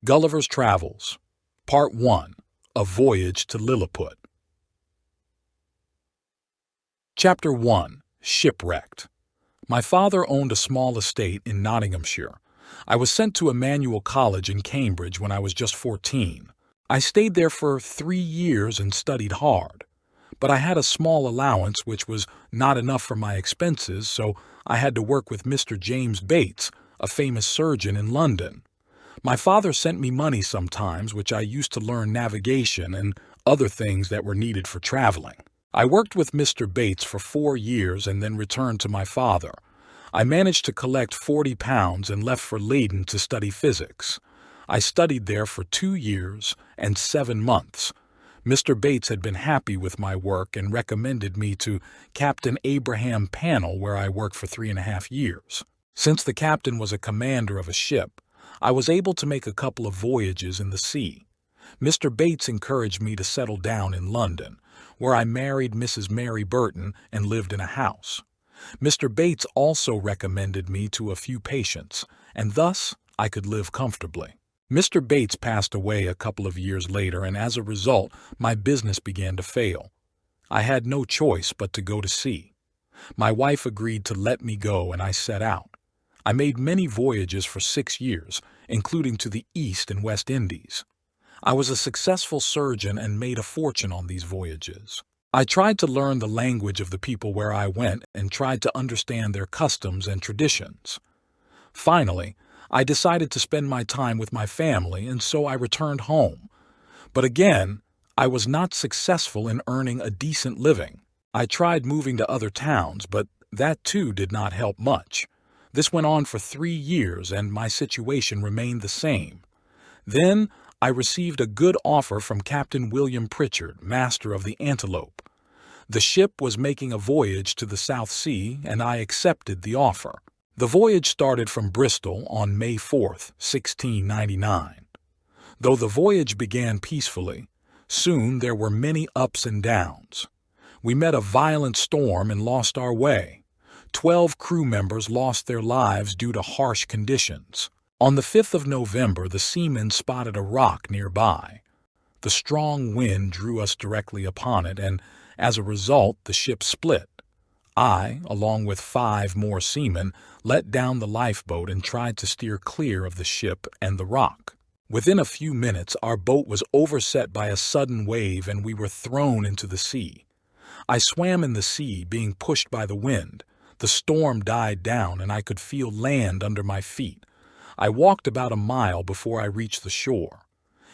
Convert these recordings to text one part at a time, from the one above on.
Gulliver's Travels, Part 1, A Voyage to Lilliput. Chapter 1, Shipwrecked. My father owned a small estate in Nottinghamshire. I was sent to Emmanuel College in Cambridge when I was just 14. I stayed there for 3 years and studied hard. But I had a small allowance which was not enough for my expenses, so I had to work with Mr. James Bates, a famous surgeon in London. My father sent me money sometimes, which I used to learn navigation and other things that were needed for traveling. I worked with Mr. Bates for 4 years and then returned to my father. I managed to collect £40 and left for Leyden to study physics. I studied there for 2 years and 7 months. Mr. Bates had been happy with my work and recommended me to Captain Abraham Pannell, where I worked for 3.5 years. Since the captain was a commander of a ship, I was able to make a couple of voyages in the sea. Mr. Bates encouraged me to settle down in London, where I married Mrs. Mary Burton and lived in a house. Mr. Bates also recommended me to a few patients, and thus I could live comfortably. Mr. Bates passed away a couple of years later, and as a result, my business began to fail. I had no choice but to go to sea. My wife agreed to let me go, and I set out. I made many voyages for 6 years, including to the East and West Indies. I was a successful surgeon and made a fortune on these voyages. I tried to learn the language of the people where I went and tried to understand their customs and traditions. Finally, I decided to spend my time with my family, and so I returned home. But again, I was not successful in earning a decent living. I tried moving to other towns, but that too did not help much. This went on for 3 years, and my situation remained the same. Then I received a good offer from Captain William Pritchard, master of the Antelope. The ship was making a voyage to the South Sea, and I accepted the offer. The voyage started from Bristol on May 4th, 1699. Though the voyage began peacefully, soon there were many ups and downs. We met a violent storm and lost our way. 12 crew members lost their lives due to harsh conditions. On the 5th of November, the seamen spotted a rock nearby. The strong wind drew us directly upon it, and as a result, the ship split. I, along with 5 more seamen, let down the lifeboat and tried to steer clear of the ship and the rock. Within a few minutes, our boat was overset by a sudden wave and we were thrown into the sea. I swam in the sea, being pushed by the wind. The storm died down and I could feel land under my feet. I walked about a mile before I reached the shore.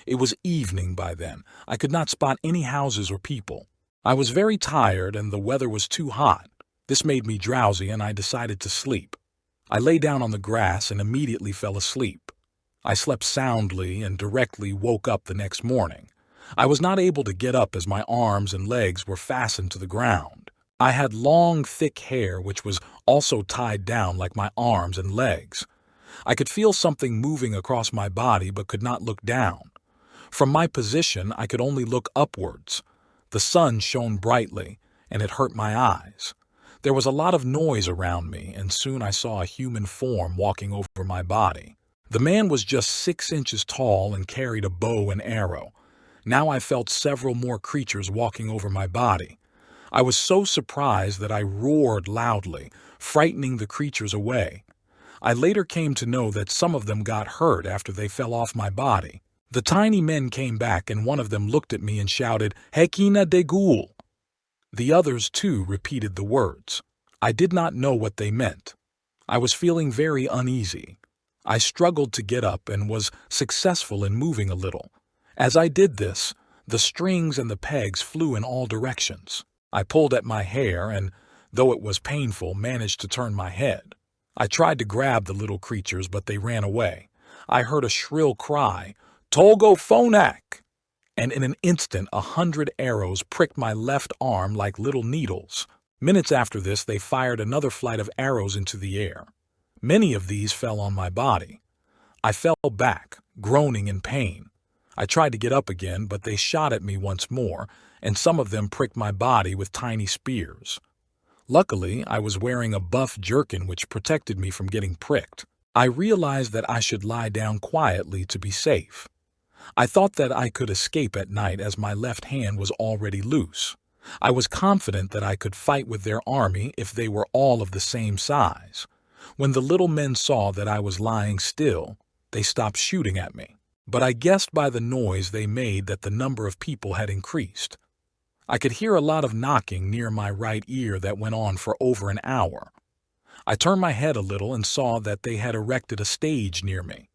It was evening by then. I could not spot any houses or people. I was very tired and the weather was too hot. This made me drowsy and I decided to sleep. I lay down on the grass and immediately fell asleep. I slept soundly and directly woke up the next morning. I was not able to get up as my arms and legs were fastened to the ground. I had long, thick hair which was also tied down like my arms and legs. I could feel something moving across my body but could not look down. From my position, I could only look upwards. The sun shone brightly, and it hurt my eyes. There was a lot of noise around me, and soon I saw a human form walking over my body. The man was just 6 inches tall and carried a bow and arrow. Now I felt several more creatures walking over my body. I was so surprised that I roared loudly, frightening the creatures away. I later came to know that some of them got hurt after they fell off my body. The tiny men came back and one of them looked at me and shouted, "Hekina de Ghoul." The others, too, repeated the words. I did not know what they meant. I was feeling very uneasy. I struggled to get up and was successful in moving a little. As I did this, the strings and the pegs flew in all directions. I pulled at my hair and, though it was painful, managed to turn my head. I tried to grab the little creatures, but they ran away. I heard a shrill cry, "Tolgo Phonak!" And in an instant 100 arrows pricked my left arm like little needles. Minutes after this, they fired another flight of arrows into the air. Many of these fell on my body. I fell back, groaning in pain. I tried to get up again, but they shot at me once more, and some of them pricked my body with tiny spears. Luckily, I was wearing a buff jerkin which protected me from getting pricked. I realized that I should lie down quietly to be safe. I thought that I could escape at night as my left hand was already loose. I was confident that I could fight with their army if they were all of the same size. When the little men saw that I was lying still, they stopped shooting at me. But I guessed by the noise they made that the number of people had increased. I could hear a lot of knocking near my right ear that went on for over an hour. I turned my head a little and saw that they had erected a stage near me.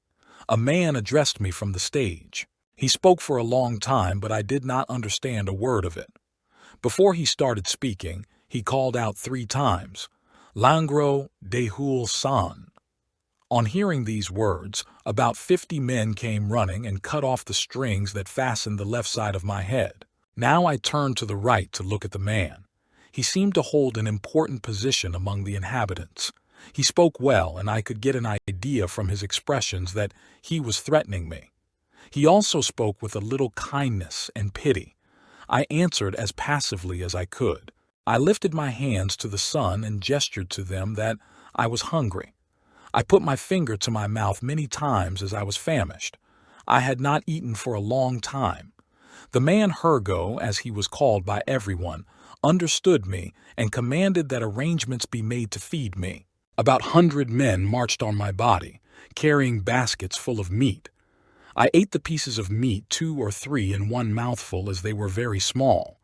A man addressed me from the stage. He spoke for a long time, but I did not understand a word of it. Before he started speaking, he called out 3 times, "Langro dehul san." On hearing these words, about 50 men came running and cut off the strings that fastened the left side of my head. Now I turned to the right to look at the man. He seemed to hold an important position among the inhabitants. He spoke well, and I could get an idea from his expressions that he was threatening me. He also spoke with a little kindness and pity. I answered as passively as I could. I lifted my hands to the sun and gestured to them that I was hungry. I put my finger to my mouth many times as I was famished. I had not eaten for a long time. The man Hergo, as he was called by everyone, understood me and commanded that arrangements be made to feed me. About 100 men marched on my body, carrying baskets full of meat. I ate the pieces of meat 2 or 3 in one mouthful as they were very small.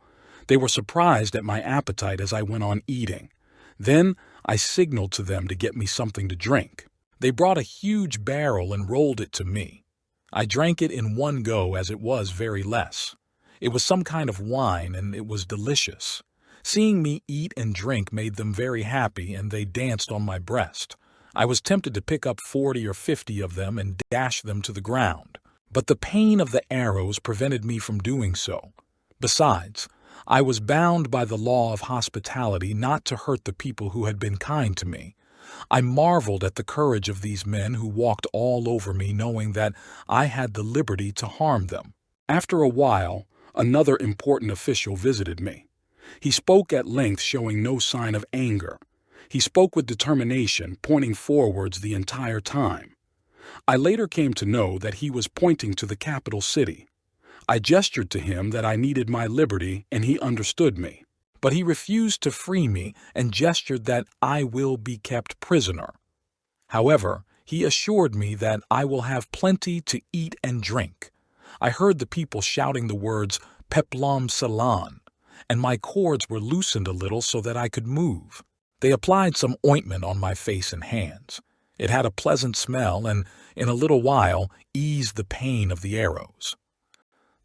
They were surprised at my appetite as I went on eating. Then I signaled to them to get me something to drink. They brought a huge barrel and rolled it to me. I drank it in one go as it was very less. It was some kind of wine and it was delicious. Seeing me eat and drink made them very happy and they danced on my breast. I was tempted to pick up 40 or 50 of them and dash them to the ground. But the pain of the arrows prevented me from doing so. Besides, I was bound by the law of hospitality not to hurt the people who had been kind to me. I marveled at the courage of these men who walked all over me knowing that I had the liberty to harm them. After a while, another important official visited me. He spoke at length, showing no sign of anger. He spoke with determination, pointing forwards the entire time. I later came to know that he was pointing to the capital city. I gestured to him that I needed my liberty, and he understood me. But he refused to free me and gestured that I will be kept prisoner. However, he assured me that I will have plenty to eat and drink. I heard the people shouting the words "Peplum Salan," and my cords were loosened a little so that I could move. They applied some ointment on my face and hands. It had a pleasant smell and, in a little while, eased the pain of the arrows.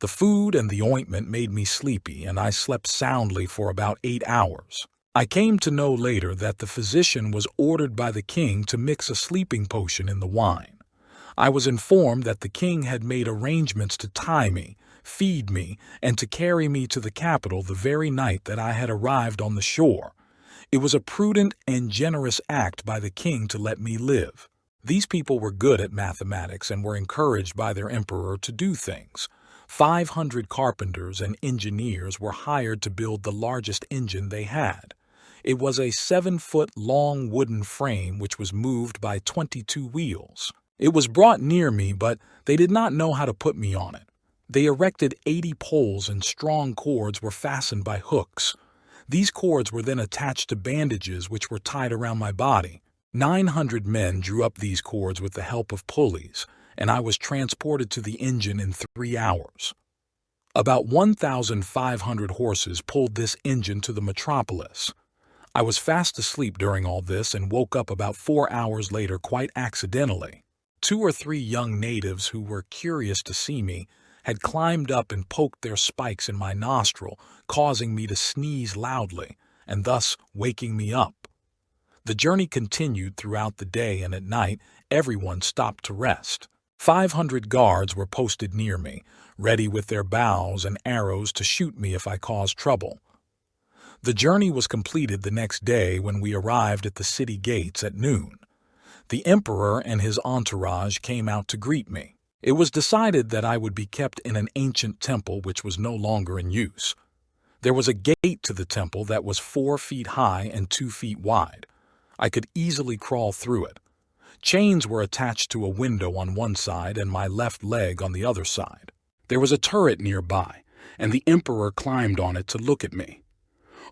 The food and the ointment made me sleepy, and I slept soundly for about 8 hours. I came to know later that the physician was ordered by the king to mix a sleeping potion in the wine. I was informed that the king had made arrangements to tie me, feed me, and to carry me to the capital the very night that I had arrived on the shore. It was a prudent and generous act by the king to let me live. These people were good at mathematics and were encouraged by their emperor to do things. 500 carpenters and engineers were hired to build the largest engine they had. It was a 7-foot-long wooden frame which was moved by 22 wheels. It was brought near me, but they did not know how to put me on it. They erected 80 poles and strong cords were fastened by hooks. These cords were then attached to bandages which were tied around my body. 900 men drew up these cords with the help of pulleys, and I was transported to the engine in 3 hours. About 1,500 horses pulled this engine to the Metropolis. I was fast asleep during all this and woke up about 4 hours later quite accidentally. 2 or 3 young natives who were curious to see me had climbed up and poked their spikes in my nostril, causing me to sneeze loudly, and thus waking me up. The journey continued throughout the day, and at night everyone stopped to rest. 500 guards were posted near me, ready with their bows and arrows to shoot me if I caused trouble. The journey was completed the next day when we arrived at the city gates at noon. The emperor and his entourage came out to greet me. It was decided that I would be kept in an ancient temple which was no longer in use. There was a gate to the temple that was 4 feet high and 2 feet wide. I could easily crawl through it. Chains were attached to a window on one side and my left leg on the other side. There was a turret nearby, and the emperor climbed on it to look at me.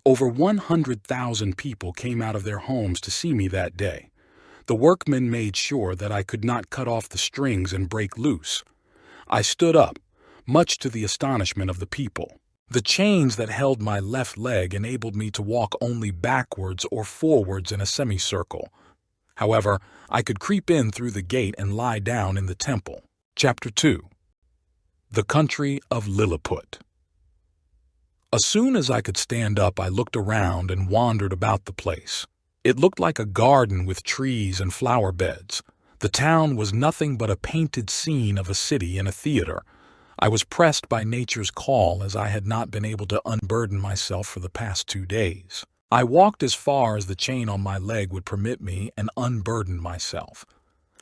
Over 100,000 people came out of their homes to see me that day. The workmen made sure that I could not cut off the strings and break loose. I stood up, much to the astonishment of the people. The chains that held my left leg enabled me to walk only backwards or forwards in a semicircle. However, I could creep in through the gate and lie down in the temple. Chapter 2. The Country of Lilliput. As soon as I could stand up, I looked around and wandered about the place. It looked like a garden with trees and flower beds. The town was nothing but a painted scene of a city in a theater. I was pressed by nature's call as I had not been able to unburden myself for the past 2 days. I walked as far as the chain on my leg would permit me and unburdened myself.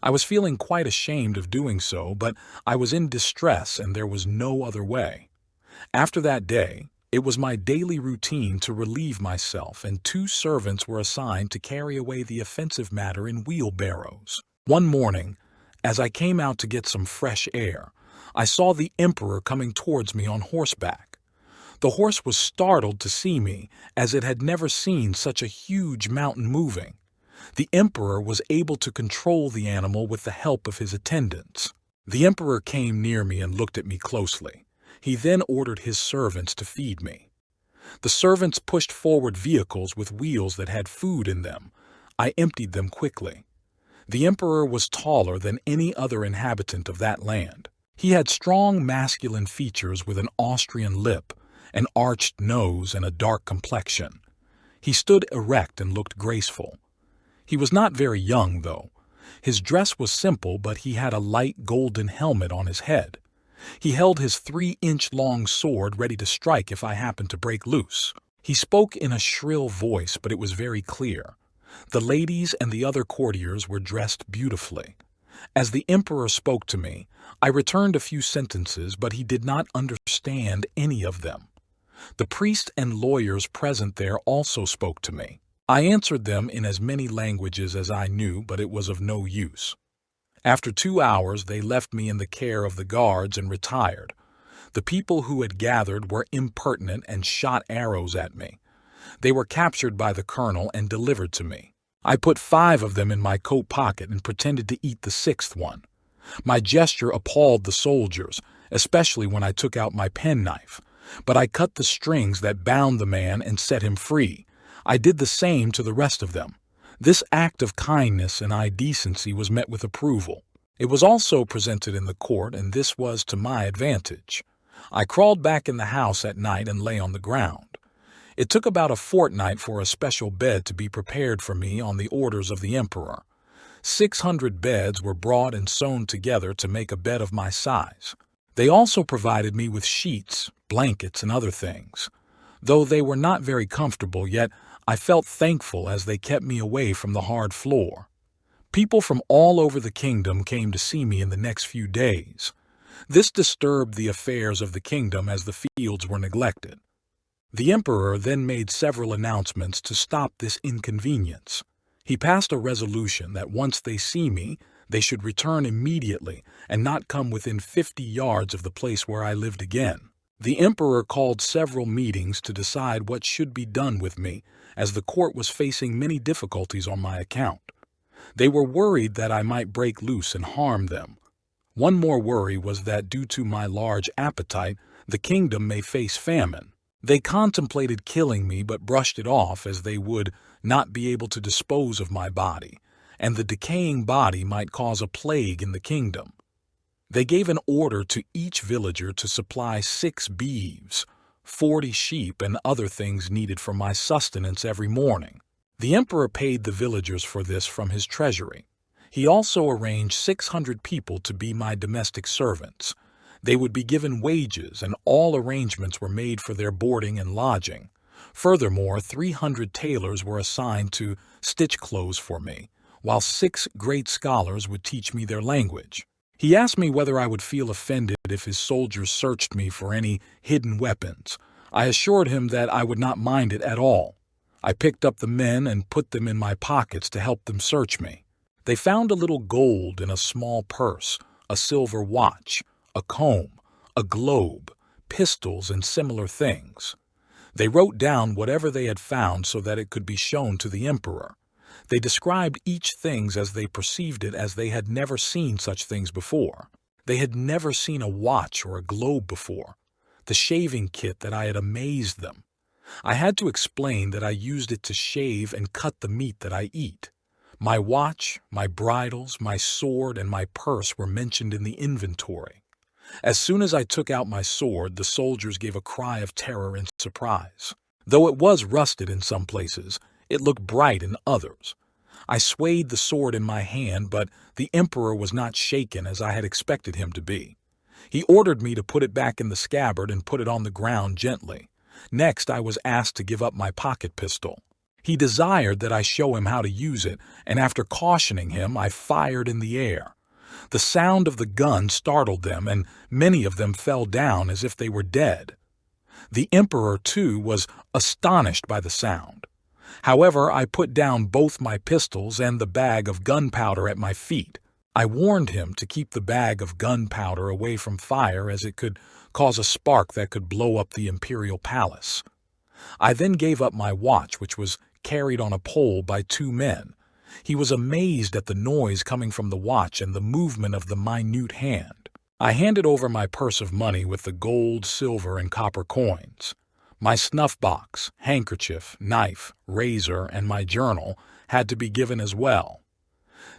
I was feeling quite ashamed of doing so, but I was in distress and there was no other way. After that day, it was my daily routine to relieve myself, and 2 servants were assigned to carry away the offensive matter in wheelbarrows. One morning, as I came out to get some fresh air, I saw the emperor coming towards me on horseback. The horse was startled to see me, as it had never seen such a huge mountain moving. The emperor was able to control the animal with the help of his attendants. The emperor came near me and looked at me closely. He then ordered his servants to feed me. The servants pushed forward vehicles with wheels that had food in them. I emptied them quickly. The emperor was taller than any other inhabitant of that land. He had strong masculine features with an Austrian lip, an arched nose, and a dark complexion. He stood erect and looked graceful. He was not very young, though. His dress was simple, but he had a light golden helmet on his head. He held his 3-inch-long sword ready to strike if I happened to break loose. He spoke in a shrill voice, but it was very clear. The ladies and the other courtiers were dressed beautifully. As the emperor spoke to me, I returned a few sentences, but he did not understand any of them. The priests and lawyers present there also spoke to me. I answered them in as many languages as I knew, but it was of no use. After 2 hours, they left me in the care of the guards and retired. The people who had gathered were impertinent and shot arrows at me. They were captured by the colonel and delivered to me. I put 5 of them in my coat pocket and pretended to eat the 6th one. My gesture appalled the soldiers, especially when I took out my penknife. But I cut the strings that bound the man and set him free. I did the same to the rest of them. This act of kindness and decency was met with approval. It was also presented in the court, and this was to my advantage. I crawled back in the house at night and lay on the ground. It took about a fortnight for a special bed to be prepared for me on the orders of the emperor. 600 beds were brought and sewn together to make a bed of my size. They also provided me with sheets, blankets, and other things. Though they were not very comfortable, yet I felt thankful as they kept me away from the hard floor. People from all over the kingdom came to see me in the next few days. This disturbed the affairs of the kingdom as the fields were neglected. The emperor then made several announcements to stop this inconvenience. He passed a resolution that once they see me, they should return immediately and not come within 50 yards of the place where I lived again. The emperor called several meetings to decide what should be done with me, as the court was facing many difficulties on my account. They were worried that I might break loose and harm them. One more worry was that due to my large appetite, the kingdom may face famine. They contemplated killing me but brushed it off, as they would not be able to dispose of my body, and the decaying body might cause a plague in the kingdom. They gave an order to each villager to supply 6 beeves, 40 sheep, and other things needed for my sustenance every morning. The emperor paid the villagers for this from his treasury. He also arranged 600 people to be my domestic servants. They would be given wages, and all arrangements were made for their boarding and lodging. Furthermore, 300 tailors were assigned to stitch clothes for me, while 6 great scholars would teach me their language. He asked me whether I would feel offended if his soldiers searched me for any hidden weapons. I assured him that I would not mind it at all. I picked up the men and put them in my pockets to help them search me. They found a little gold in a small purse, a silver watch, a comb, a globe, pistols, and similar things. They wrote down whatever they had found so that it could be shown to the emperor. They described each thing as they perceived it, as they had never seen such things before. They had never seen a watch or a globe before. The shaving kit that I had amazed them. I had to explain that I used it to shave and cut the meat that I eat. My watch, my bridles, my sword, and my purse were mentioned in the inventory. As soon as I took out my sword, the soldiers gave a cry of terror and surprise. Though it was rusted in some places, it looked bright in others. I swayed the sword in my hand, but the emperor was not shaken as I had expected him to be. He ordered me to put it back in the scabbard and put it on the ground gently. Next, I was asked to give up my pocket pistol. He desired that I show him how to use it, and after cautioning him, I fired in the air. The sound of the gun startled them, and many of them fell down as if they were dead. The emperor, too, was astonished by the sound. However, I put down both my pistols and the bag of gunpowder at my feet. I warned him to keep the bag of gunpowder away from fire, as it could cause a spark that could blow up the imperial palace. I then gave up my watch, which was carried on a pole by 2 men. He was amazed at the noise coming from the watch and the movement of the minute hand. I handed over my purse of money with the gold, silver, and copper coins. My snuff box, handkerchief, knife, razor, and my journal had to be given as well.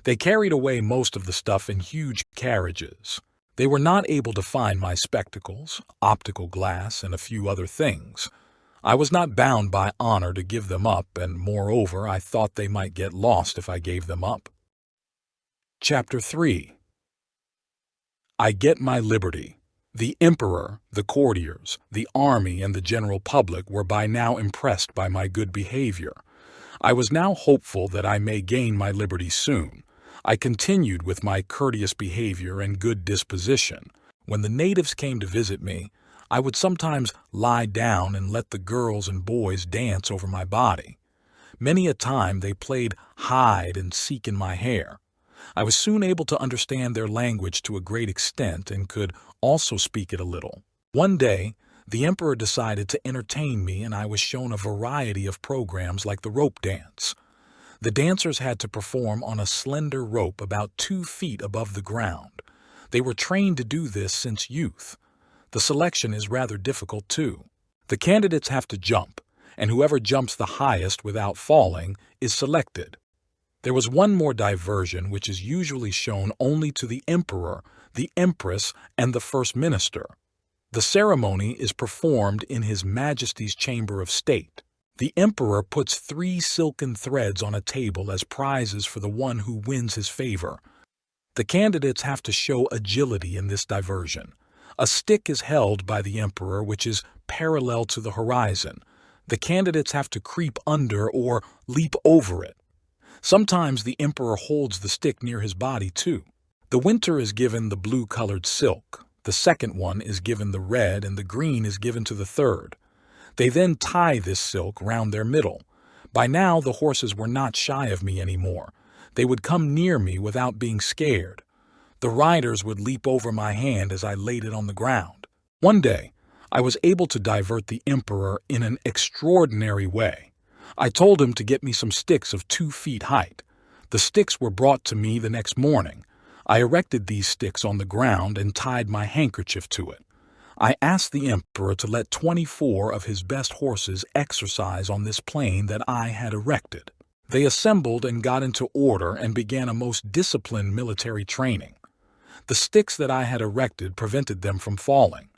They carried away most of the stuff in huge carriages. They were not able to find my spectacles, optical glass, and a few other things. I was not bound by honor to give them up, and moreover, I thought they might get lost if I gave them up. Chapter 3. I get my liberty. The emperor, the courtiers, the army, and the general public were by now impressed by my good behavior. I was now hopeful that I may gain my liberty soon. I continued with my courteous behavior and good disposition. When the natives came to visit me, I would sometimes lie down and let the girls and boys dance over my body. Many a time they played hide and seek in my hair. I was soon able to understand their language to a great extent and could also speak it a little. One day, the emperor decided to entertain me, and I was shown a variety of programs like the rope dance. The dancers had to perform on a slender rope about 2 feet above the ground. They were trained to do this since youth. The selection is rather difficult too. The candidates have to jump, and whoever jumps the highest without falling is selected. There was one more diversion which is usually shown only to the emperor, the empress, and the first minister. The ceremony is performed in His Majesty's Chamber of State. The emperor puts 3 silken threads on a table as prizes for the one who wins his favor. The candidates have to show agility in this diversion. A stick is held by the emperor which is parallel to the horizon. The candidates have to creep under or leap over it. Sometimes the emperor holds the stick near his body too. The winner is given the blue-colored silk. The second one is given the red, and the green is given to the third. They then tie this silk round their middle. By now the horses were not shy of me anymore. They would come near me without being scared. The riders would leap over my hand as I laid it on the ground. One day, I was able to divert the emperor in an extraordinary way. I told him to get me some sticks of 2 feet height. The sticks were brought to me the next morning. I erected these sticks on the ground and tied my handkerchief to it. I asked the emperor to let 24 of his best horses exercise on this plain that I had erected. They assembled and got into order and began a most disciplined military training. The sticks that I had erected prevented them from falling.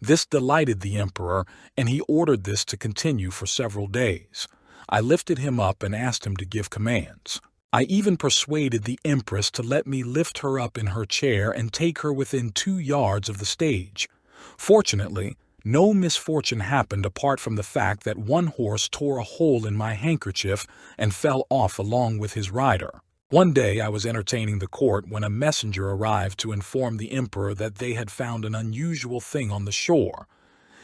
This delighted the emperor, and he ordered this to continue for several days. I lifted him up and asked him to give commands. I even persuaded the empress to let me lift her up in her chair and take her within 2 yards of the stage. Fortunately, no misfortune happened apart from the fact that one horse tore a hole in my handkerchief and fell off along with his rider. One day I was entertaining the court when a messenger arrived to inform the emperor that they had found an unusual thing on the shore.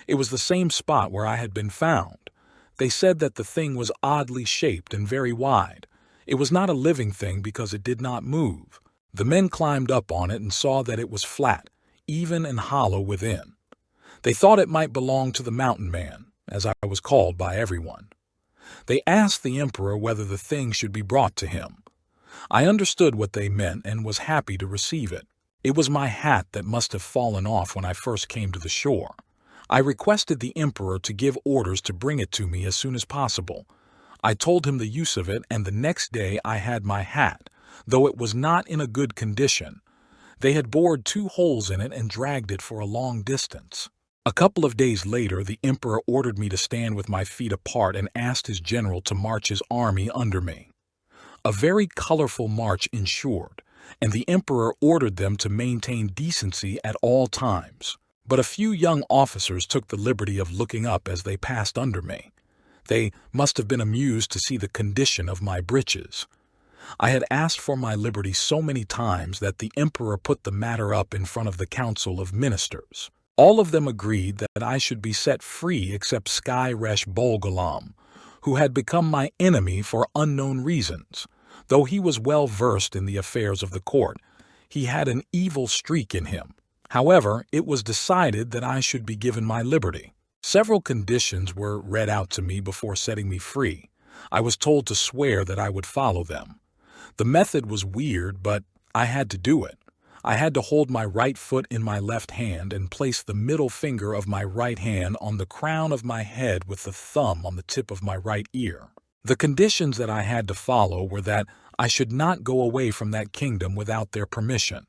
It was the same spot where I had been found. They said that the thing was oddly shaped and very wide. It was not a living thing because it did not move. The men climbed up on it and saw that it was flat, even and hollow within. They thought it might belong to the mountain man, as I was called by everyone. They asked the emperor whether the thing should be brought to him. I understood what they meant and was happy to receive it. It was my hat that must have fallen off when I first came to the shore. I requested the emperor to give orders to bring it to me as soon as possible. I told him the use of it, and the next day I had my hat, though it was not in a good condition. They had bored 2 holes in it and dragged it for a long distance. A couple of days later, the emperor ordered me to stand with my feet apart and asked his general to march his army under me. A very colorful march ensued, and the emperor ordered them to maintain decency at all times. But a few young officers took the liberty of looking up as they passed under me. They must have been amused to see the condition of my breeches. I had asked for my liberty so many times that the emperor put the matter up in front of the council of ministers. All of them agreed that I should be set free except Skyresh Bolgalam, who had become my enemy for unknown reasons. Though he was well versed in the affairs of the court, he had an evil streak in him. However, it was decided that I should be given my liberty. Several conditions were read out to me before setting me free. I was told to swear that I would follow them. The method was weird, but I had to do it. I had to hold my right foot in my left hand and place the middle finger of my right hand on the crown of my head with the thumb on the tip of my right ear. The conditions that I had to follow were that I should not go away from that kingdom without their permission.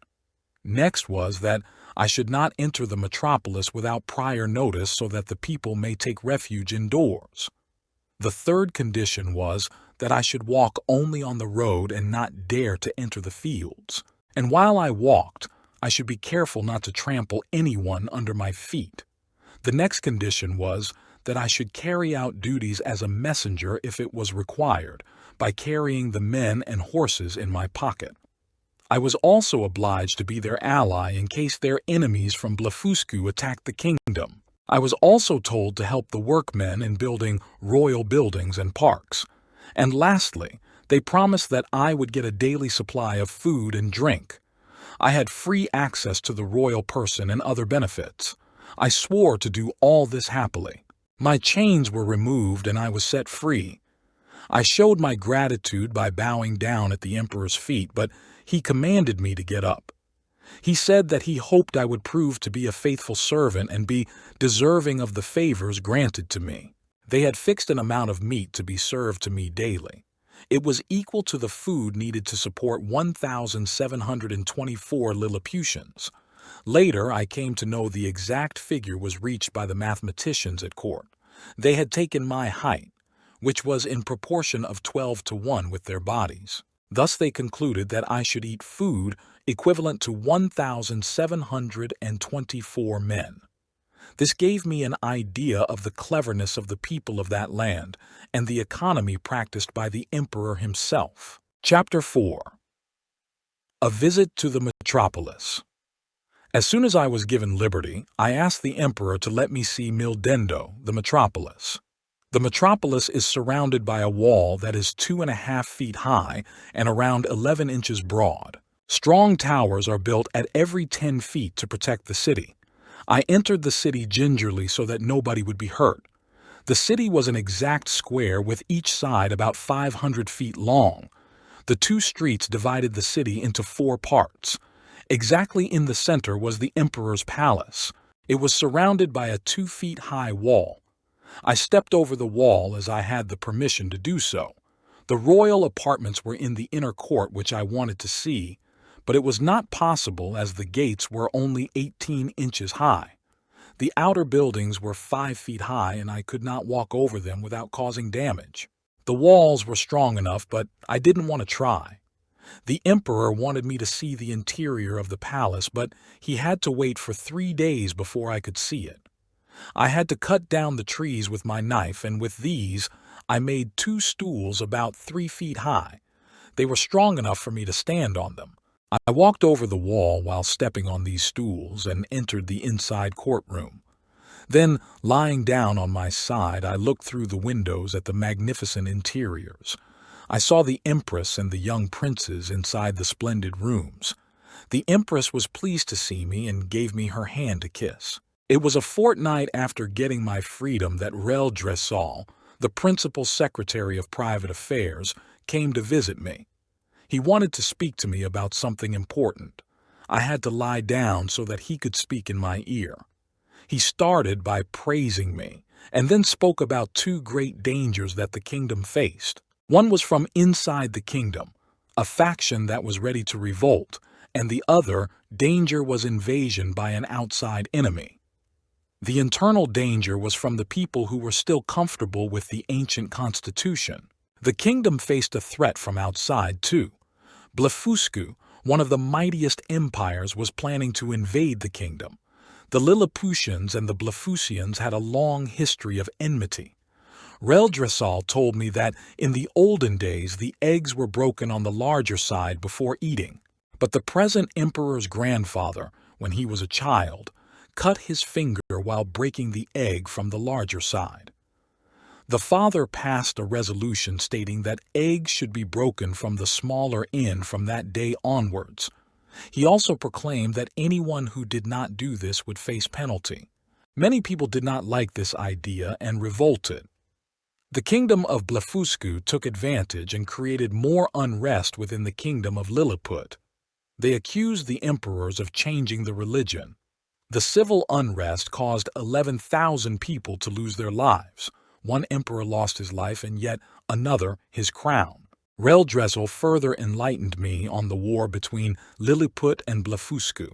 Next was that I should not enter the metropolis without prior notice so that the people may take refuge indoors. The third condition was that I should walk only on the road and not dare to enter the fields. And while I walked, I should be careful not to trample anyone under my feet. The next condition was that I should carry out duties as a messenger if it was required, by carrying the men and horses in my pocket. I was also obliged to be their ally in case their enemies from Blefuscu attacked the kingdom. I was also told to help the workmen in building royal buildings and parks. And lastly, they promised that I would get a daily supply of food and drink. I had free access to the royal person and other benefits. I swore to do all this happily. My chains were removed and I was set free. I showed my gratitude by bowing down at the emperor's feet, but he commanded me to get up. He said that he hoped I would prove to be a faithful servant and be deserving of the favors granted to me. They had fixed an amount of meat to be served to me daily. It was equal to the food needed to support 1,724 Lilliputians. Later, I came to know the exact figure was reached by the mathematicians at court. They had taken my height, which was in proportion of 12 to 1 with their bodies. Thus they concluded that I should eat food equivalent to 1,724 men. This gave me an idea of the cleverness of the people of that land and the economy practiced by the emperor himself. Chapter 4. A Visit to the Metropolis. As soon as I was given liberty, I asked the emperor to let me see Mildendo, the metropolis. The metropolis is surrounded by a wall that is 2.5 feet high and around 11 inches broad. Strong towers are built at every 10 feet to protect the city. I entered the city gingerly so that nobody would be hurt. The city was an exact square with each side about 500 feet long. The 2 streets divided the city into 4 parts. Exactly in the center was the emperor's palace. It was surrounded by a 2 feet high wall. I stepped over the wall as I had the permission to do so. The royal apartments were in the inner court which I wanted to see, but it was not possible as the gates were only 18 inches high. The outer buildings were 5 feet high and I could not walk over them without causing damage. The walls were strong enough, but I didn't want to try. The emperor wanted me to see the interior of the palace, but he had to wait for 3 days before I could see it. I had to cut down the trees with my knife, and with these I made 2 stools about 3 feet high. They were strong enough for me to stand on them. I walked over the wall while stepping on these stools and entered the inside courtroom. Then, lying down on my side, I looked through the windows at the magnificent interiors. I saw the Empress and the young princes inside the splendid rooms. The Empress was pleased to see me and gave me her hand to kiss. It was a fortnight after getting my freedom that Dressel, the principal secretary of private affairs, came to visit me. He wanted to speak to me about something important. I had to lie down so that he could speak in my ear. He started by praising me, and then spoke about two great dangers that the kingdom faced. One was from inside the kingdom, a faction that was ready to revolt, and the other danger was invasion by an outside enemy. The internal danger was from the people who were still comfortable with the ancient constitution. The kingdom faced a threat from outside, too. Blefuscu, one of the mightiest empires, was planning to invade the kingdom. The Lilliputians and the Blefuscians had a long history of enmity. Dressel told me that in the olden days the eggs were broken on the larger side before eating, but the present emperor's grandfather, when he was a child, cut his finger while breaking the egg from the larger side. The father passed a resolution stating that eggs should be broken from the smaller end from that day onwards. He also proclaimed that anyone who did not do this would face penalty. Many people did not like this idea and revolted. The kingdom of Blefuscu took advantage and created more unrest within the kingdom of Lilliput. They accused the emperors of changing the religion. The civil unrest caused 11,000 people to lose their lives. One emperor lost his life and yet another his crown. Dressel further enlightened me on the war between Lilliput and Blefuscu.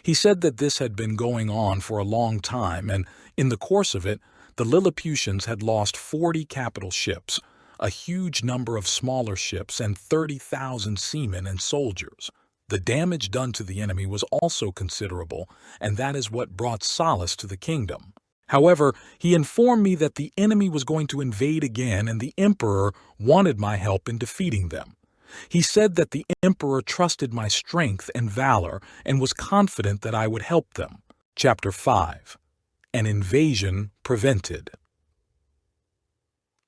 He said that this had been going on for a long time, and in the course of it, the Lilliputians had lost 40 capital ships, a huge number of smaller ships, and 30,000 seamen and soldiers. The damage done to the enemy was also considerable, and that is what brought solace to the kingdom. However, he informed me that the enemy was going to invade again, and the emperor wanted my help in defeating them. He said that the emperor trusted my strength and valor and was confident that I would help them. Chapter 5. An Invasion Prevented.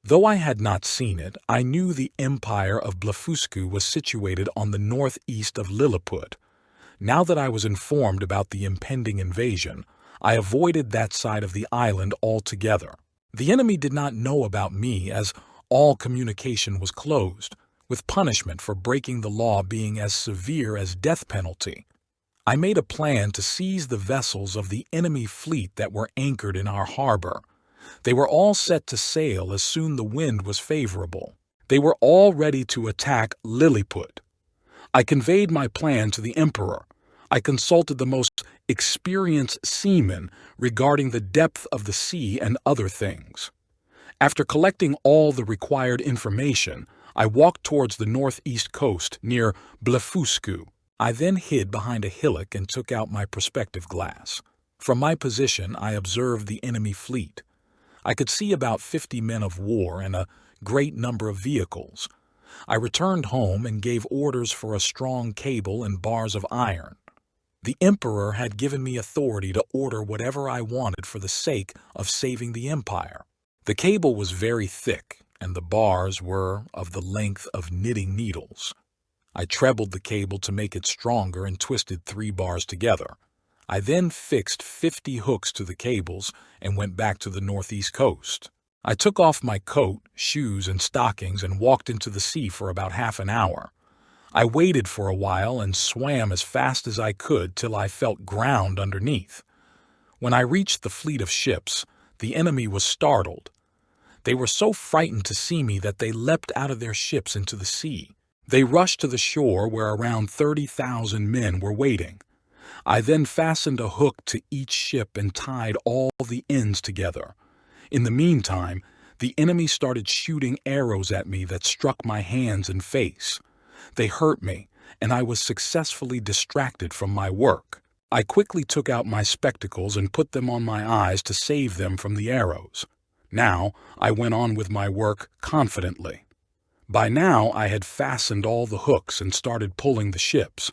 Though I had not seen it, I knew the empire of Blefuscu was situated on the northeast of Lilliput. Now that I was informed about the impending invasion, I avoided that side of the island altogether. The enemy did not know about me, as all communication was closed, with punishment for breaking the law being as severe as death penalty. I made a plan to seize the vessels of the enemy fleet that were anchored in our harbor. They were all set to sail as soon the wind was favorable. They were all ready to attack Lilliput. I conveyed my plan to the emperor. I consulted the most experienced seamen regarding the depth of the sea and other things. After collecting all the required information, I walked towards the northeast coast near Blefuscu. I then hid behind a hillock and took out my perspective glass. From my position, I observed the enemy fleet. I could see about 50 men of war and a great number of vehicles. I returned home and gave orders for a strong cable and bars of iron. The emperor had given me authority to order whatever I wanted for the sake of saving the empire. The cable was very thick, and the bars were of the length of knitting needles. I trebled the cable to make it stronger and twisted 3 bars together. I then fixed 50 hooks to the cables and went back to the northeast coast. I took off my coat, shoes, and stockings and walked into the sea for about half an hour. I waited for a while and swam as fast as I could till I felt ground underneath. When I reached the fleet of ships, the enemy was startled. They were so frightened to see me that they leapt out of their ships into the sea. They rushed to the shore where around 30,000 men were waiting. I then fastened a hook to each ship and tied all the ends together. In the meantime, the enemy started shooting arrows at me that struck my hands and face. They hurt me, and I was successfully distracted from my work. I quickly took out my spectacles and put them on my eyes to save them from the arrows. Now I went on with my work confidently. By now I had fastened all the hooks and started pulling the ships,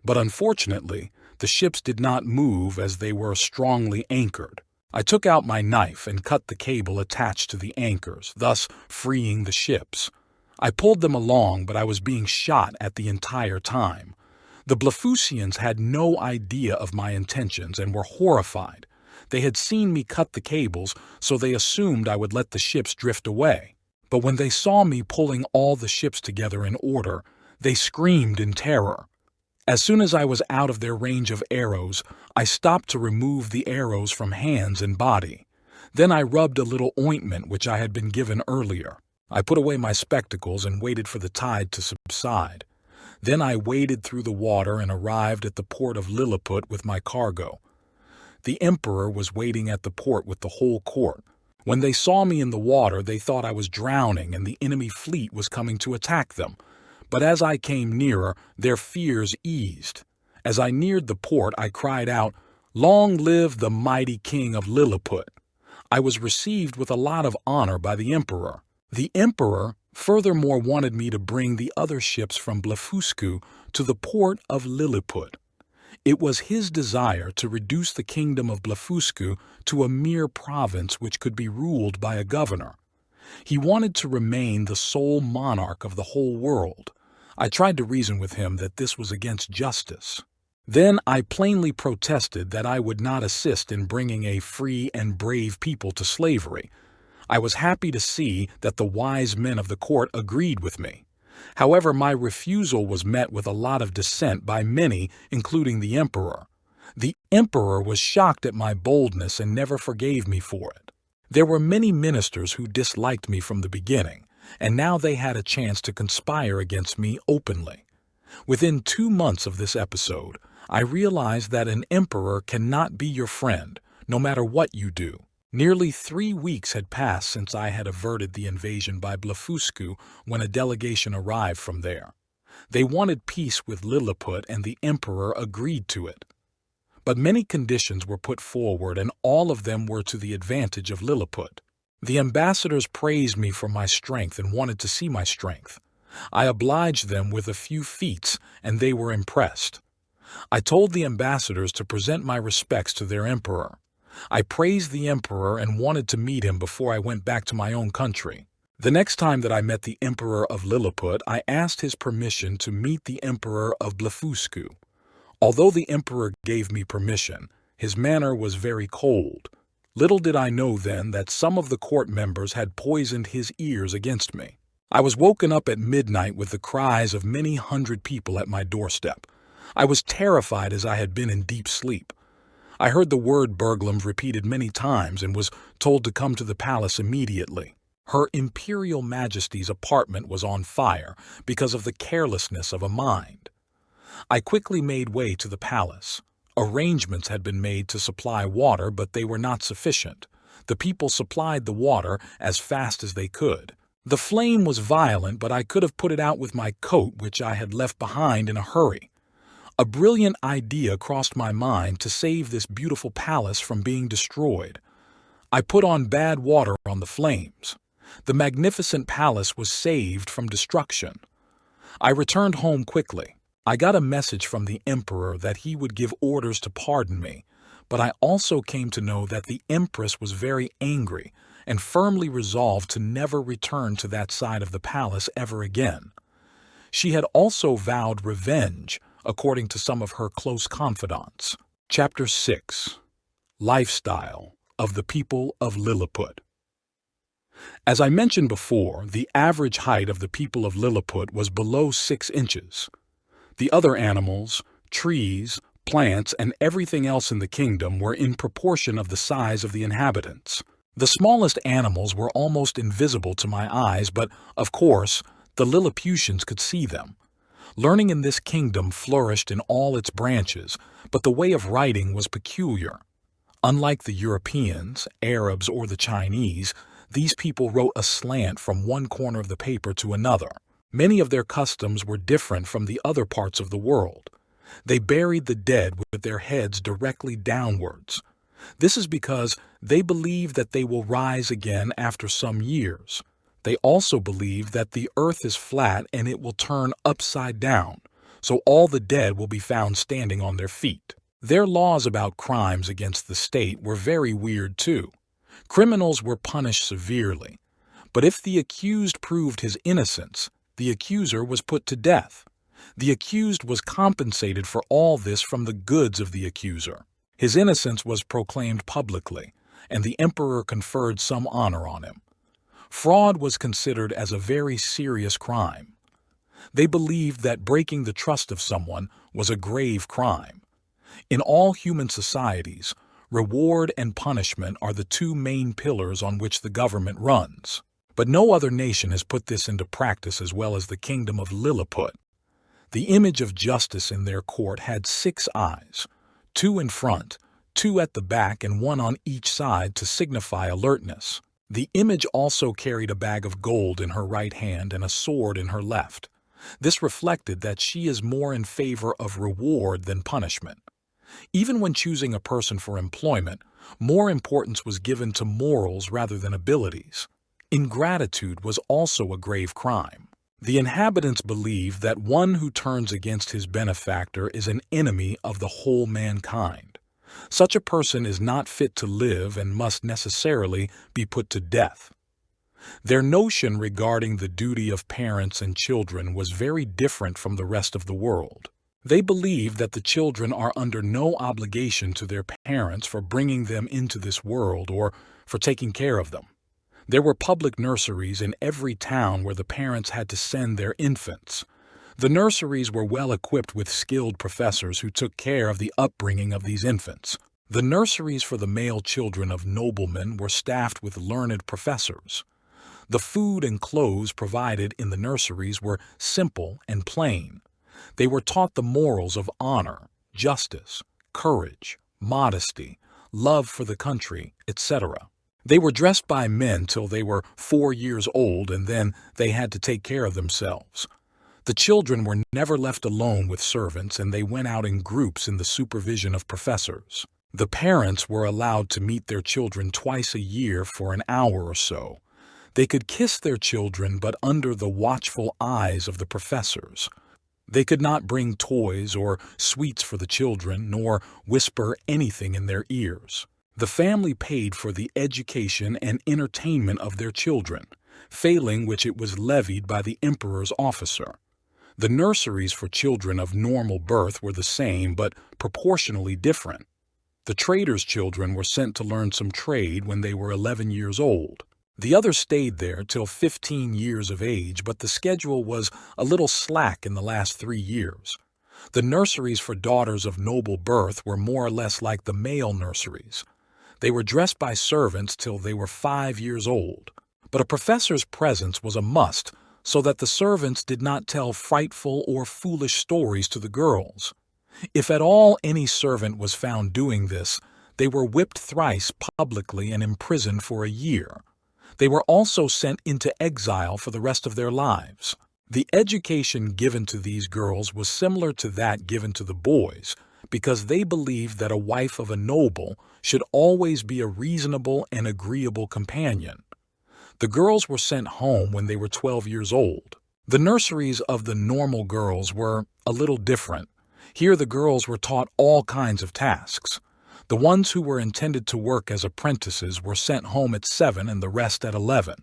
but unfortunately the ships did not move as they were strongly anchored. I took out my knife and cut the cable attached to the anchors, thus freeing the ships. I pulled them along, but I was being shot at the entire time. The Blefuscians had no idea of my intentions and were horrified. They had seen me cut the cables, so they assumed I would let the ships drift away. But when they saw me pulling all the ships together in order, they screamed in terror. As soon as I was out of their range of arrows, I stopped to remove the arrows from hands and body. Then I rubbed a little ointment which I had been given earlier. I put away my spectacles and waited for the tide to subside. Then I waded through the water and arrived at the port of Lilliput with my cargo. The emperor was waiting at the port with the whole court. When they saw me in the water, they thought I was drowning and the enemy fleet was coming to attack them. But as I came nearer, their fears eased. As I neared the port, I cried out, "Long live the mighty king of Lilliput!" I was received with a lot of honor by the emperor. The emperor furthermore wanted me to bring the other ships from Blefuscu to the port of Lilliput. It was his desire to reduce the kingdom of Blefuscu to a mere province which could be ruled by a governor. He wanted to remain the sole monarch of the whole world. I tried to reason with him that this was against justice. Then I plainly protested that I would not assist in bringing a free and brave people to slavery. I was happy to see that the wise men of the court agreed with me. However, my refusal was met with a lot of dissent by many, including the emperor. The emperor was shocked at my boldness and never forgave me for it. There were many ministers who disliked me from the beginning, and now they had a chance to conspire against me openly. Within 2 months of this episode, I realized that an emperor cannot be your friend, no matter what you do. Nearly 3 weeks had passed since I had averted the invasion by Blefuscu when a delegation arrived from there. They wanted peace with Lilliput and the emperor agreed to it. But many conditions were put forward and all of them were to the advantage of Lilliput. The ambassadors praised me for my strength and wanted to see my strength. I obliged them with a few feats and they were impressed. I told the ambassadors to present my respects to their emperor. I praised the emperor and wanted to meet him before I went back to my own country. The next time that I met the emperor of Lilliput, I asked his permission to meet the emperor of Blefuscu. Although the emperor gave me permission, his manner was very cold. Little did I know then that some of the court members had poisoned his ears against me. I was woken up at midnight with the cries of many hundred people at my doorstep. I was terrified as I had been in deep sleep. I heard the word Berglund repeated many times and was told to come to the palace immediately. Her Imperial Majesty's apartment was on fire because of the carelessness of a mind. I quickly made way to the palace. Arrangements had been made to supply water, but they were not sufficient. The people supplied the water as fast as they could. The flame was violent, but I could have put it out with my coat, which I had left behind in a hurry. A brilliant idea crossed my mind to save this beautiful palace from being destroyed. I put on bad water on the flames. The magnificent palace was saved from destruction. I returned home quickly. I got a message from the emperor that he would give orders to pardon me, but I also came to know that the empress was very angry and firmly resolved to never return to that side of the palace ever again. She had also vowed revenge, according to some of her close confidants. Chapter 6. Lifestyle of the people of Lilliput. As I mentioned before, the average height of the people of Lilliput was below 6 inches. The other animals, trees, plants, and everything else in the kingdom were in proportion of the size of the inhabitants. The smallest animals were almost invisible to my eyes, but, of course, the Lilliputians could see them. Learning in this kingdom flourished in all its branches, but the way of writing was peculiar. Unlike the Europeans, Arabs, or the Chinese, these people wrote aslant from one corner of the paper to another. Many of their customs were different from the other parts of the world. They buried the dead with their heads directly downwards. This is because they believe that they will rise again after some years. They also believe that the earth is flat and it will turn upside down, so all the dead will be found standing on their feet. Their laws about crimes against the state were very weird too. Criminals were punished severely, But if the accused proved his innocence, the accuser was put to death. The accused was compensated for all this from the goods of the accuser. His innocence was proclaimed publicly, and the emperor conferred some honor on him. Fraud was considered as a very serious crime. They believed that breaking the trust of someone was a grave crime. In all human societies, reward and punishment are the two main pillars on which the government runs. But no other nation has put this into practice as well as the kingdom of Lilliput. The image of justice in their court had 6 eyes, 2 in front, 2 at the back, and 1 on each side to signify alertness. The image also carried a bag of gold in her right hand and a sword in her left. This reflected that she is more in favor of reward than punishment. Even when choosing a person for employment, more importance was given to morals rather than abilities. Ingratitude was also a grave crime. The inhabitants believed that one who turns against his benefactor is an enemy of the whole mankind. Such a person is not fit to live and must necessarily be put to death. Their notion regarding the duty of parents and children was very different from the rest of the world. They believed that the children are under no obligation to their parents for bringing them into this world or for taking care of them. There were public nurseries in every town where the parents had to send their infants. The nurseries were well equipped with skilled professors who took care of the upbringing of these infants. The nurseries for the male children of noblemen were staffed with learned professors. The food and clothes provided in the nurseries were simple and plain. They were taught the morals of honor, justice, courage, modesty, love for the country, etc. They were dressed by men till they were 4 years old, and then they had to take care of themselves. The children were never left alone with servants, and they went out in groups in the supervision of professors. The parents were allowed to meet their children twice a year for an hour or so. They could kiss their children, but under the watchful eyes of the professors. They could not bring toys or sweets for the children, nor whisper anything in their ears. The family paid for the education and entertainment of their children, failing which it was levied by the emperor's officer. The nurseries for children of normal birth were the same, but proportionally different. The traders' children were sent to learn some trade when they were 11 years old. The others stayed there till 15 years of age, but the schedule was a little slack in the last 3 years. The nurseries for daughters of noble birth were more or less like the male nurseries. They were dressed by servants till they were 5 years old, but a professor's presence was a must, so that the servants did not tell frightful or foolish stories to the girls. If at all any servant was found doing this, they were whipped thrice publicly and imprisoned for a year. They were also sent into exile for the rest of their lives. The education given to these girls was similar to that given to the boys, because they believed that a wife of a noble should always be a reasonable and agreeable companion. The girls were sent home when they were 12 years old. The nurseries of the normal girls were a little different. Here the girls were taught all kinds of tasks. The ones who were intended to work as apprentices were sent home at 7 and the rest at 11.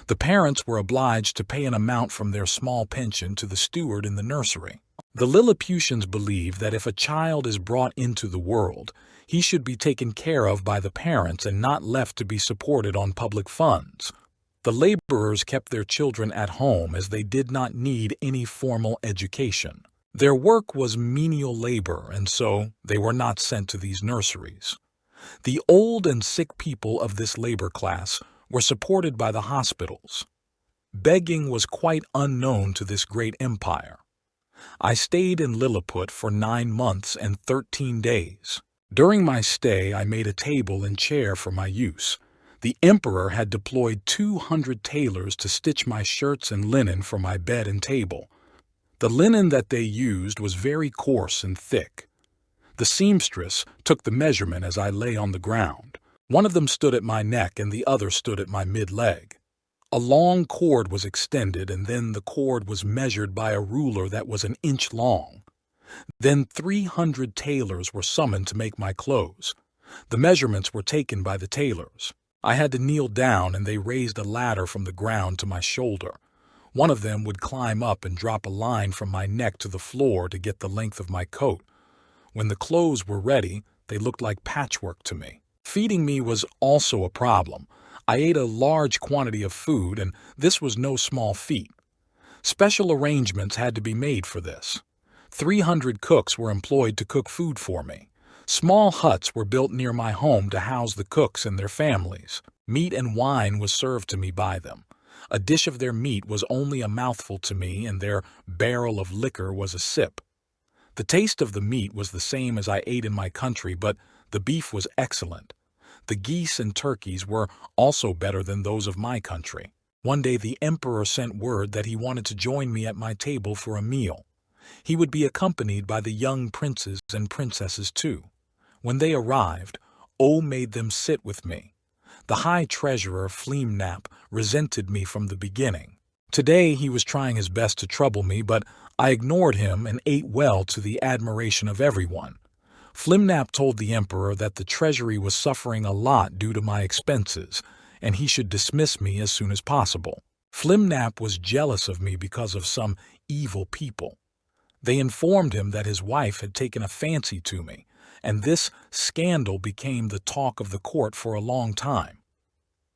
The parents were obliged to pay an amount from their small pension to the steward in the nursery. The Lilliputians believe that if a child is brought into the world, he should be taken care of by the parents and not left to be supported on public funds. The laborers kept their children at home as they did not need any formal education. Their work was menial labor, and so they were not sent to these nurseries. The old and sick people of this labor class were supported by the hospitals. Begging was quite unknown to this great empire. I stayed in Lilliput for 9 months and 13 days. During my stay, I made a table and chair for my use. The emperor had deployed 200 tailors to stitch my shirts and linen for my bed and table. The linen that they used was very coarse and thick. The seamstress took the measurement as I lay on the ground. One of them stood at my neck and the other stood at my mid-leg. A long cord was extended, and then the cord was measured by a ruler that was 1 inch long. Then 300 tailors were summoned to make my clothes. The measurements were taken by the tailors. I had to kneel down, and they raised a ladder from the ground to my shoulder. One of them would climb up and drop a line from my neck to the floor to get the length of my coat. When the clothes were ready, they looked like patchwork to me. Feeding me was also a problem. I ate a large quantity of food, and this was no small feat. Special arrangements had to be made for this. 300 cooks were employed to cook food for me. Small huts were built near my home to house the cooks and their families. Meat and wine was served to me by them. A dish of their meat was only a mouthful to me, and their barrel of liquor was a sip. The taste of the meat was the same as I ate in my country, but the beef was excellent. The geese and turkeys were also better than those of my country. One day the emperor sent word that he wanted to join me at my table for a meal. He would be accompanied by the young princes and princesses too. When they arrived, O made them sit with me. The high treasurer, Flimnap, resented me from the beginning. Today he was trying his best to trouble me, but I ignored him and ate well to the admiration of everyone. Flimnap told the emperor that the treasury was suffering a lot due to my expenses, and he should dismiss me as soon as possible. Flimnap was jealous of me because of some evil people. They informed him that his wife had taken a fancy to me, and this scandal became the talk of the court for a long time.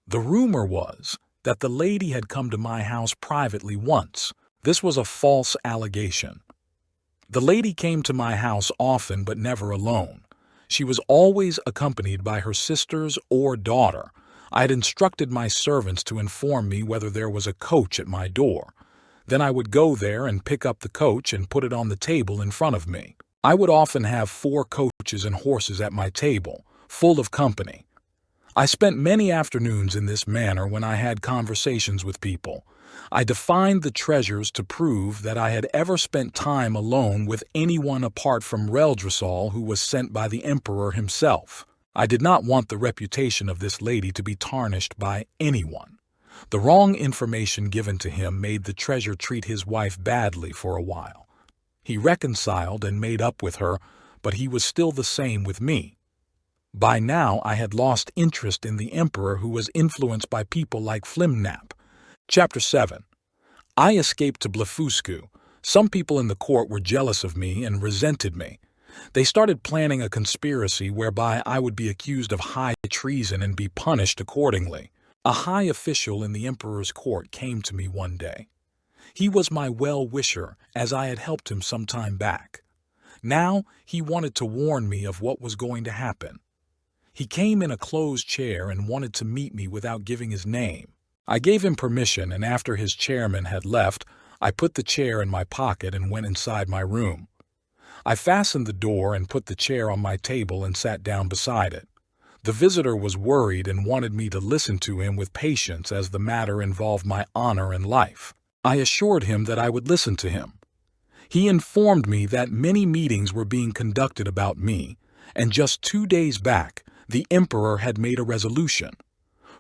The rumor was that the lady had come to my house privately once. This was a false allegation. The lady came to my house often, but never alone. She was always accompanied by her sisters or daughter. I had instructed my servants to inform me whether there was a coach at my door. Then I would go there and pick up the coach and put it on the table in front of me. I would often have 4 coaches and horses at my table, full of company. I spent many afternoons in this manner when I had conversations with people. I defined the treasures to prove that I had ever spent time alone with anyone apart from Reldresal, who was sent by the emperor himself. I did not want the reputation of this lady to be tarnished by anyone. The wrong information given to him made the treasurer treat his wife badly for a while. He reconciled and made up with her, but he was still the same with me. By now I had lost interest in the emperor, who was influenced by people like Flimnap. Chapter 7. I escaped to Blefuscu. Some people in the court were jealous of me and resented me. They started planning a conspiracy whereby I would be accused of high treason and be punished accordingly. A high official in the emperor's court came to me one day. He was my well-wisher, as I had helped him some time back. Now he wanted to warn me of what was going to happen. He came in a closed chair and wanted to meet me without giving his name. I gave him permission, and after his chairman had left, I put the chair in my pocket and went inside my room. I fastened the door and put the chair on my table and sat down beside it. The visitor was worried and wanted me to listen to him with patience, as the matter involved my honor and life. I assured him that I would listen to him. He informed me that many meetings were being conducted about me, and just 2 days back, the emperor had made a resolution.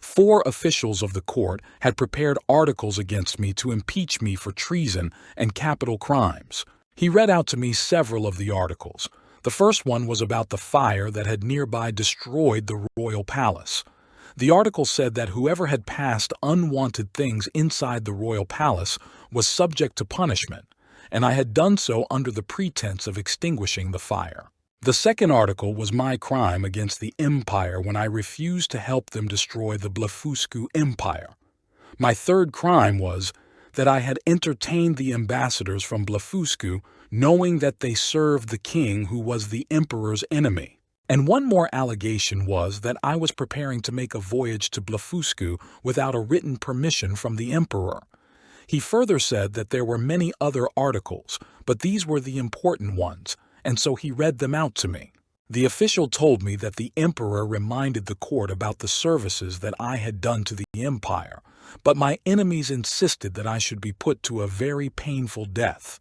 4 officials of the court had prepared articles against me to impeach me for treason and capital crimes. He read out to me several of the articles. The first one was about the fire that had nearby destroyed the royal palace. The article said that whoever had passed unwanted things inside the royal palace was subject to punishment, and I had done so under the pretense of extinguishing the fire. The second article was my crime against the empire when I refused to help them destroy the Blefuscu empire. My third crime was that I had entertained the ambassadors from Blefuscu, knowing that they served the king, who was the emperor's enemy. And one more allegation was that I was preparing to make a voyage to Blefuscu without a written permission from the emperor. He further said that there were many other articles, but these were the important ones, and so he read them out to me. The official told me that the emperor reminded the court about the services that I had done to the empire, but my enemies insisted that I should be put to a very painful death.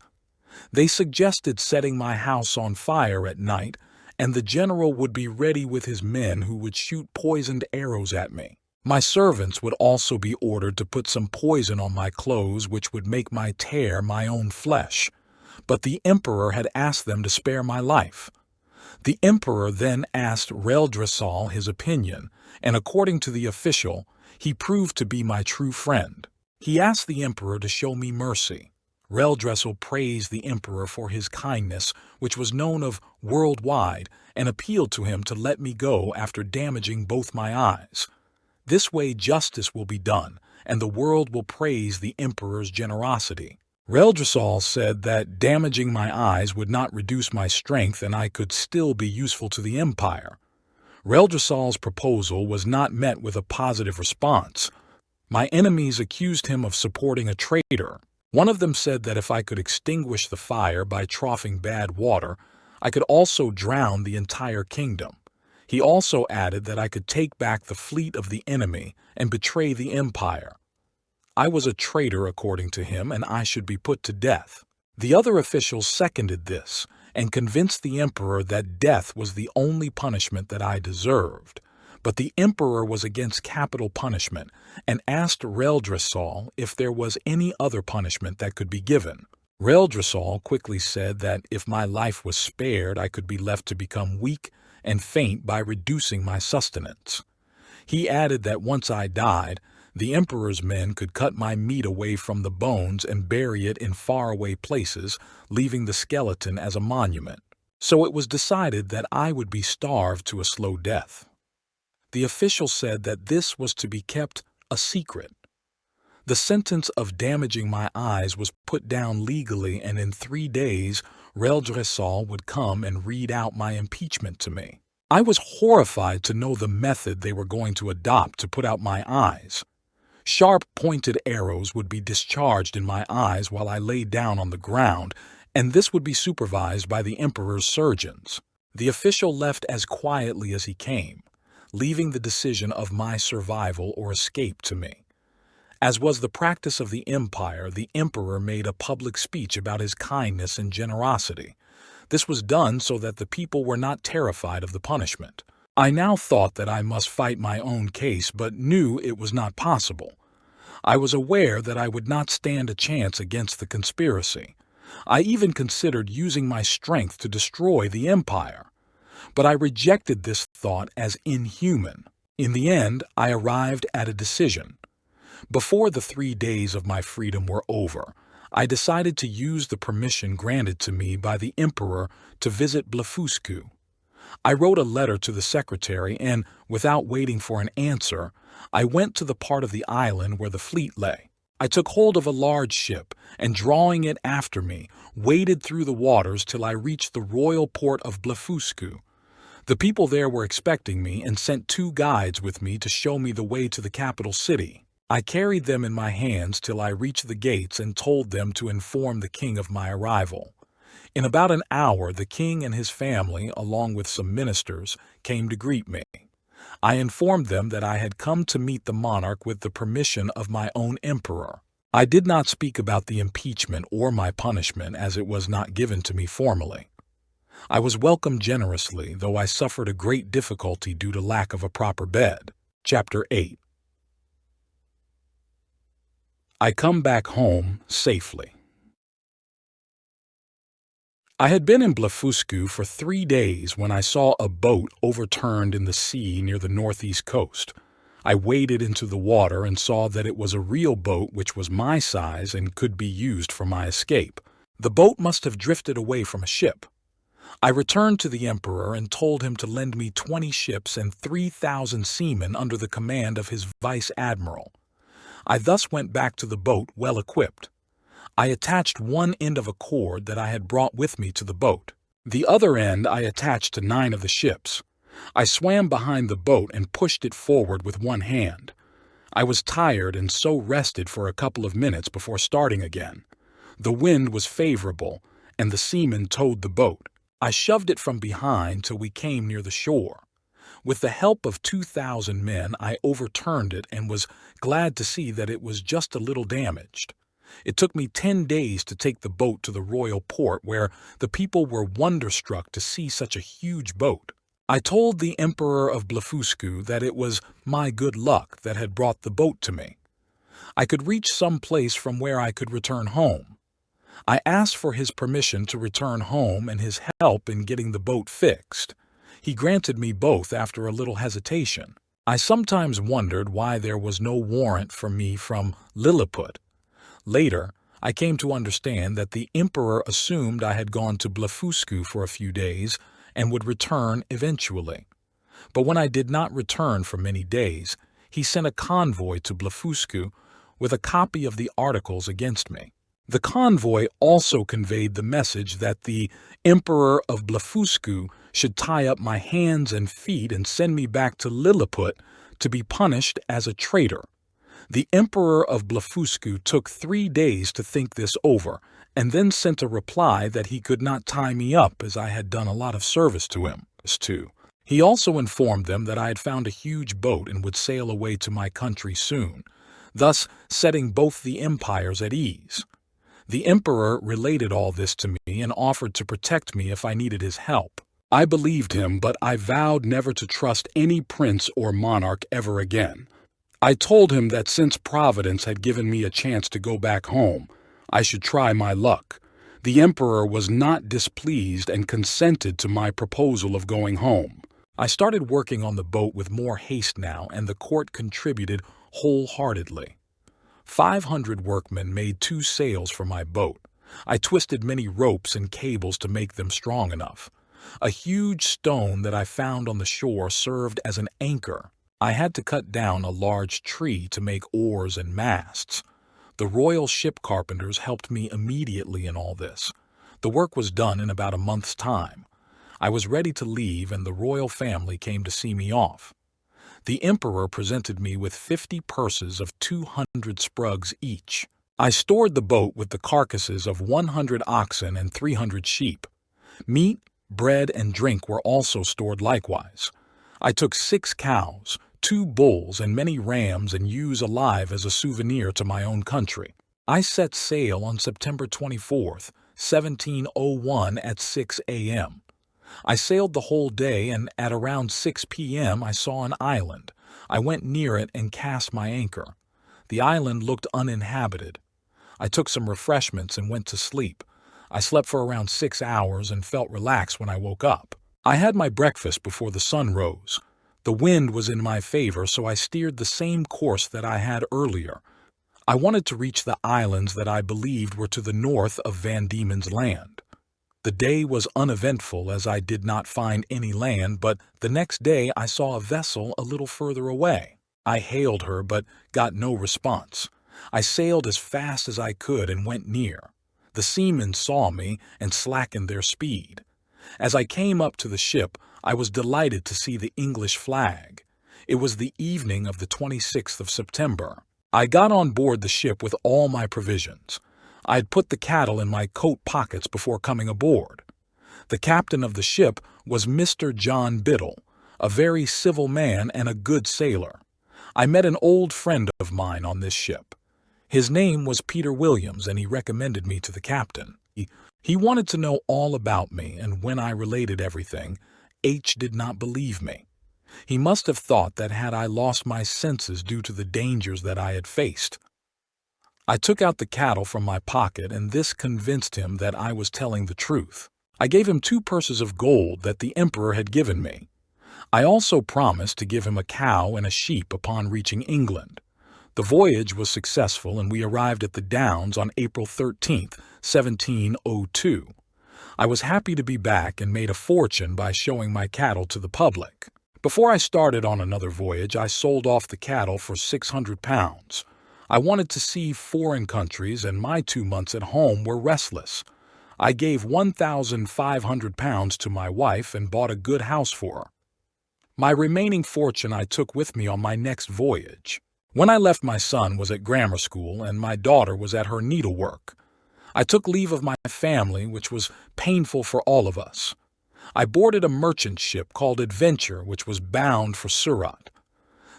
They suggested setting my house on fire at night, and the general would be ready with his men, who would shoot poisoned arrows at me. My servants would also be ordered to put some poison on my clothes, which would make my tear my own flesh. But the emperor had asked them to spare my life. The emperor then asked Reldresal his opinion, and according to the official, he proved to be my true friend. He asked the emperor to show me mercy. Reldresal praised the emperor for his kindness, which was known of worldwide, and appealed to him to let me go after damaging both my eyes. This way justice will be done, and the world will praise the emperor's generosity. Reldresal said that damaging my eyes would not reduce my strength and I could still be useful to the empire. Reldresal's proposal was not met with a positive response. My enemies accused him of supporting a traitor. One of them said that if I could extinguish the fire by troughing bad water, I could also drown the entire kingdom. He also added that I could take back the fleet of the enemy and betray the empire. I was a traitor according to him, and I should be put to death. The other officials seconded this and convinced the emperor that death was the only punishment that I deserved. But the emperor was against capital punishment and asked Reldresal if there was any other punishment that could be given. Reldresal quickly said that if my life was spared, I could be left to become weak and faint by reducing my sustenance. He added that once I died, the emperor's men could cut my meat away from the bones and bury it in faraway places, leaving the skeleton as a monument. So it was decided that I would be starved to a slow death. The official said that this was to be kept a secret. The sentence of damaging my eyes was put down legally, and in 3 days, Reldresal would come and read out my impeachment to me. I was horrified to know the method they were going to adopt to put out my eyes. Sharp, pointed arrows would be discharged in my eyes while I lay down on the ground, and this would be supervised by the emperor's surgeons. The official left as quietly as he came, leaving the decision of my survival or escape to me. As was the practice of the empire, the emperor made a public speech about his kindness and generosity. This was done so that the people were not terrified of the punishment. I now thought that I must fight my own case, but knew it was not possible. I was aware that I would not stand a chance against the conspiracy. I even considered using my strength to destroy the empire. But I rejected this thought as inhuman. In the end, I arrived at a decision. Before the 3 days of my freedom were over, I decided to use the permission granted to me by the emperor to visit Blefuscu. I wrote a letter to the secretary and, without waiting for an answer, I went to the part of the island where the fleet lay. I took hold of a large ship and, drawing it after me, waded through the waters till I reached the royal port of Blefuscu. The people there were expecting me and sent 2 guides with me to show me the way to the capital city. I carried them in my hands till I reached the gates and told them to inform the king of my arrival. In about an hour, the king and his family, along with some ministers, came to greet me. I informed them that I had come to meet the monarch with the permission of my own emperor. I did not speak about the impeachment or my punishment, as it was not given to me formally. I was welcomed generously, though I suffered a great difficulty due to lack of a proper bed. Chapter 8. I come back home safely. I had been in Blefuscu for 3 days when I saw a boat overturned in the sea near the northeast coast. I waded into the water and saw that it was a real boat which was my size and could be used for my escape. The boat must have drifted away from a ship. I returned to the emperor and told him to lend me 20 ships and 3,000 seamen under the command of his vice-admiral. I thus went back to the boat well equipped. I attached one end of a cord that I had brought with me to the boat. The other end I attached to 9 of the ships. I swam behind the boat and pushed it forward with one hand. I was tired and so rested for a couple of minutes before starting again. The wind was favorable, and the seamen towed the boat. I shoved it from behind till we came near the shore. With the help of 2,000 men, I overturned it and was glad to see that it was just a little damaged. It took me 10 days to take the boat to the royal port, where the people were wonderstruck to see such a huge boat. I told the emperor of Blefuscu that it was my good luck that had brought the boat to me. I could reach some place from where I could return home. I asked for his permission to return home and his help in getting the boat fixed. He granted me both after a little hesitation. I sometimes wondered why there was no warrant for me from Lilliput. Later, I came to understand that the emperor assumed I had gone to Blefuscu for a few days and would return eventually. But when I did not return for many days, he sent a convoy to Blefuscu with a copy of the articles against me. The convoy also conveyed the message that the Emperor of Blefuscu should tie up my hands and feet and send me back to Lilliput to be punished as a traitor. The Emperor of Blefuscu took 3 days to think this over and then sent a reply that he could not tie me up as I had done a lot of service to him. He also informed them that I had found a huge boat and would sail away to my country soon, thus setting both the empires at ease. The emperor related all this to me and offered to protect me if I needed his help. I believed him, but I vowed never to trust any prince or monarch ever again. I told him that since Providence had given me a chance to go back home, I should try my luck. The emperor was not displeased and consented to my proposal of going home. I started working on the boat with more haste now, and the court contributed wholeheartedly. 500 workmen made 2 sails for my boat. I twisted many ropes and cables to make them strong enough. A huge stone that I found on the shore served as an anchor. I had to cut down a large tree to make oars and masts. The royal ship carpenters helped me immediately in all this. The work was done in about a month's time. I was ready to leave, and the royal family came to see me off. The emperor presented me with 50 purses of 200 sprugs each. I stored the boat with the carcasses of 100 oxen and 300 sheep. Meat, bread, and drink were also stored likewise. I took 6 cows, 2 bulls, and many rams and ewes alive as a souvenir to my own country. I set sail on September 24th, 1701 at 6 a.m. I sailed the whole day, and at around 6 p.m. I saw an island. I went near it and cast my anchor. The island looked uninhabited. I took some refreshments and went to sleep. I slept for around 6 hours and felt relaxed when I woke up. I had my breakfast before the sun rose. The wind was in my favor, so I steered the same course that I had earlier. I wanted to reach the islands that I believed were to the north of Van Diemen's Land. The day was uneventful as I did not find any land, but the next day I saw a vessel a little further away. I hailed her but got no response. I sailed as fast as I could and went near. The seamen saw me and slackened their speed. As I came up to the ship, I was delighted to see the English flag. It was the evening of the 26th of September. I got on board the ship with all my provisions. I had put the cattle in my coat pockets before coming aboard. The captain of the ship was Mr. John Biddle, a very civil man and a good sailor. I met an old friend of mine on this ship. His name was Peter Williams, and he recommended me to the captain. He wanted to know all about me, and when I related everything, H did not believe me. He must have thought that had I lost my senses due to the dangers that I had faced. I took out the cattle from my pocket, and this convinced him that I was telling the truth. I gave him 2 purses of gold that the emperor had given me. I also promised to give him a cow and a sheep upon reaching England. The voyage was successful, and we arrived at the Downs on April 13th, 1702. I was happy to be back and made a fortune by showing my cattle to the public. Before I started on another voyage, I sold off the cattle for £600. I wanted to see foreign countries, and my 2 months at home were restless. I gave £1,500 to my wife and bought a good house for her. My remaining fortune I took with me on my next voyage. When I left, my son was at grammar school and my daughter was at her needlework. I took leave of my family, which was painful for all of us. I boarded a merchant ship called Adventure, which was bound for Surat.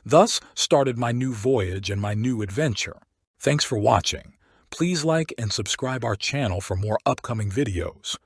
Thus started my new voyage and my new adventure. Thanks for watching. Please like and subscribe our channel for more upcoming videos.